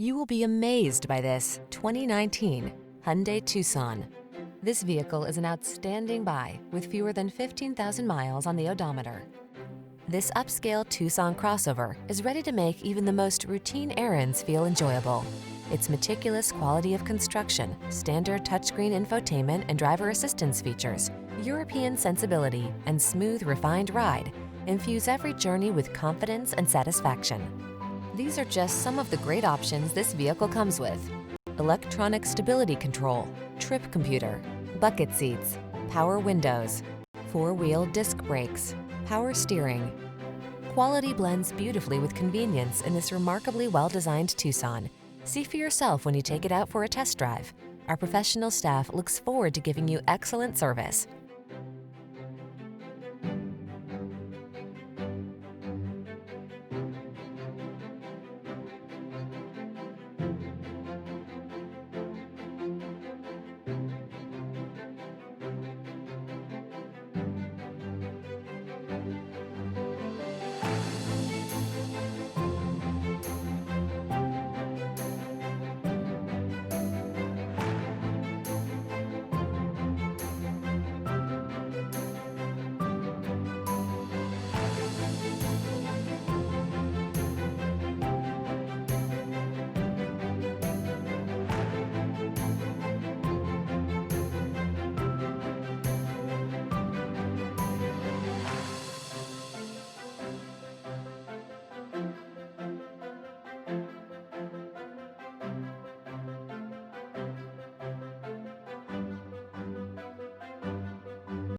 You will be amazed by this 2019 Hyundai Tucson. This vehicle is an outstanding buy with fewer than 15,000 miles on the odometer. This upscale Tucson crossover is ready to make even the most routine errands feel enjoyable. Its meticulous quality of construction, standard touchscreen infotainment and driver assistance features, European sensibility, and smooth, refined ride infuse every journey with confidence and satisfaction. These are just some of the great options this vehicle comes with: electronic stability control, trip computer, bucket seats, power windows, four-wheel disc brakes, power steering. Quality blends beautifully with convenience in this remarkably well-designed Tucson. See for yourself when you take it out for a test drive. Our professional staff looks forward to giving you excellent service.